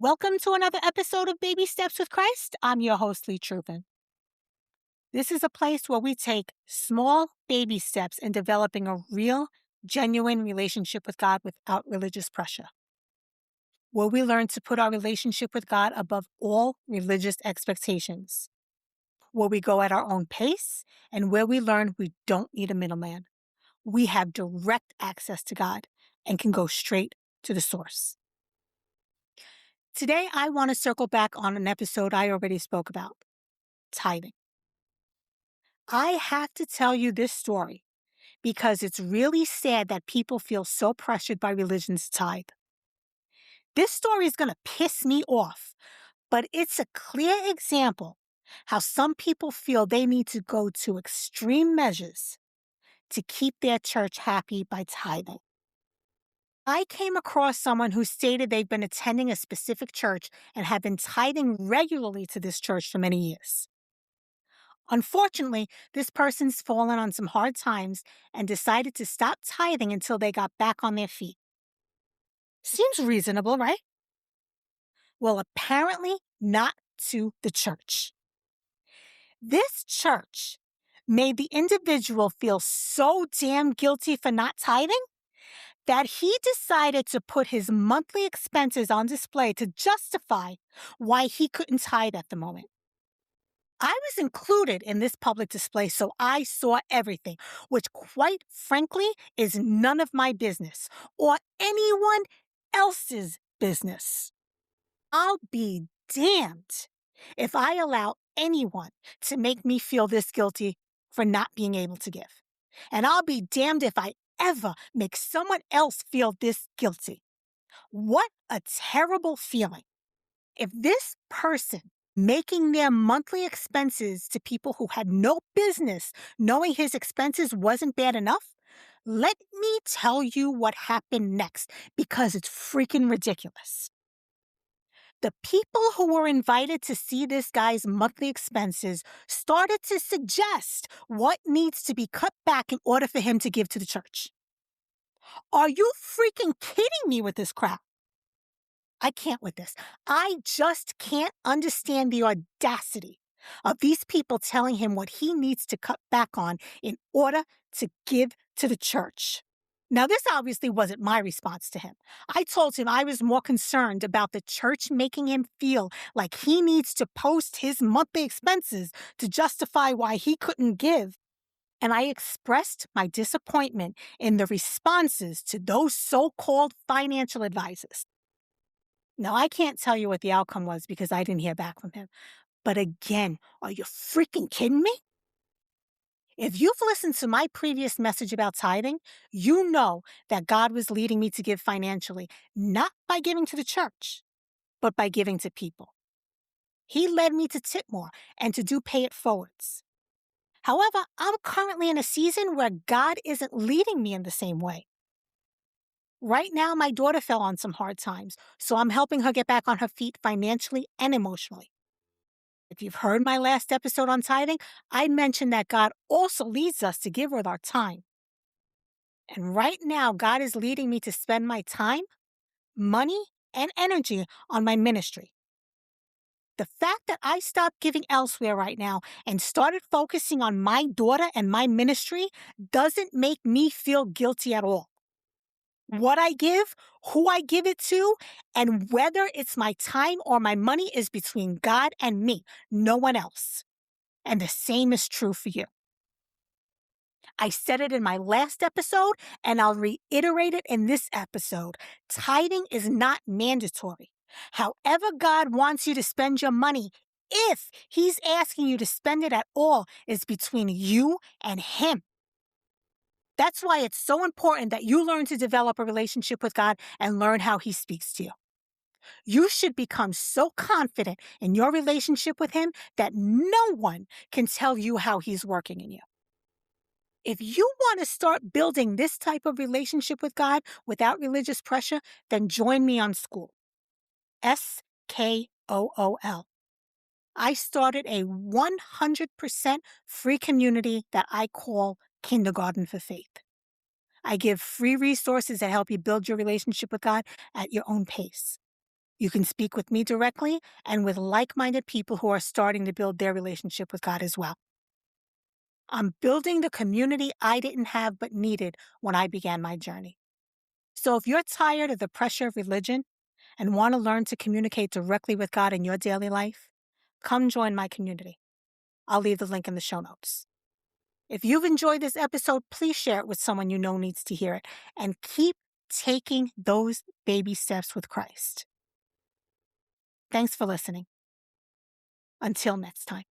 Welcome to another episode of Baby Steps with Christ. I'm your host, Leigh Trupin. This is a place where we take small baby steps in developing a real, genuine relationship with God without religious pressure. Where we learn to put our relationship with God above all religious expectations. Where we go at our own pace and where we learn we don't need a middleman. We have direct access to God and can go straight to the source. Today, I want to circle back on an episode I already spoke about, tithing. I have to tell you this story because it's really sad that people feel so pressured by religion to tithe. This story is going to piss me off, but it's a clear example how some people feel they need to go to extreme measures to keep their church happy by tithing. I came across someone who stated they've been attending a specific church and have been tithing regularly to this church for many years. Unfortunately, this person's fallen on some hard times and decided to stop tithing until they got back on their feet. Seems reasonable, right? Well, apparently not to the church. This church made the individual feel so damn guilty for not tithing that he decided to put his monthly expenses on display to justify why he couldn't tithe at the moment. I was included in this public display, so I saw everything, which quite frankly is none of my business or anyone else's business. I'll be damned if I allow anyone to make me feel this guilty for not being able to give. And I'll be damned if I ever make someone else feel this guilty. What a terrible feeling. If this person making their monthly expenses to people who had no business knowing his expenses wasn't bad enough, let me tell you what happened next because it's freaking ridiculous. The people who were invited to see this guy's monthly expenses started to suggest what needs to be cut back in order for him to give to the church. Are you freaking kidding me with this crap? I can't with this. I just can't understand the audacity of these people telling him what he needs to cut back on in order to give to the church. Now, this obviously wasn't my response to him. I told him I was more concerned about the church making him feel like he needs to post his monthly expenses to justify why he couldn't give. And I expressed my disappointment in the responses to those so-called financial advisors. Now, I can't tell you what the outcome was because I didn't hear back from him. But again, are you freaking kidding me? If you've listened to my previous message about tithing, you know that God was leading me to give financially, not by giving to the church, but by giving to people. He led me to tip more and to do pay it forwards. However, I'm currently in a season where God isn't leading me in the same way. Right now, my daughter fell on some hard times, so I'm helping her get back on her feet financially and emotionally. If you've heard my last episode on tithing, I mentioned that God also leads us to give with our time. And right now, God is leading me to spend my time, money, and energy on my ministry. The fact that I stopped giving elsewhere right now and started focusing on my daughter and my ministry doesn't make me feel guilty at all. What I give, who I give it to, and whether it's my time or my money is between God and me, no one else. And the same is true for you. I said it in my last episode, and I'll reiterate it in this episode. Tithing is not mandatory. However God wants you to spend your money, if He's asking you to spend it at all, is between you and Him. That's why it's so important that you learn to develop a relationship with God and learn how He speaks to you. You should become so confident in your relationship with Him that no one can tell you how He's working in you. If you want to start building this type of relationship with God without religious pressure, then join me on School. SKOOL. I started a 100% free community that I call Kindergarten for Faith. I give free resources that help you build your relationship with God at your own pace. You can speak with me directly and with like minded people who are starting to build their relationship with God as well. I'm building the community I didn't have but needed when I began my journey. So if you're tired of the pressure of religion and want to learn to communicate directly with God in your daily life, come join my community. I'll leave the link in the show notes. If you've enjoyed this episode, please share it with someone you know needs to hear it, and keep taking those baby steps with Christ. Thanks for listening. Until next time.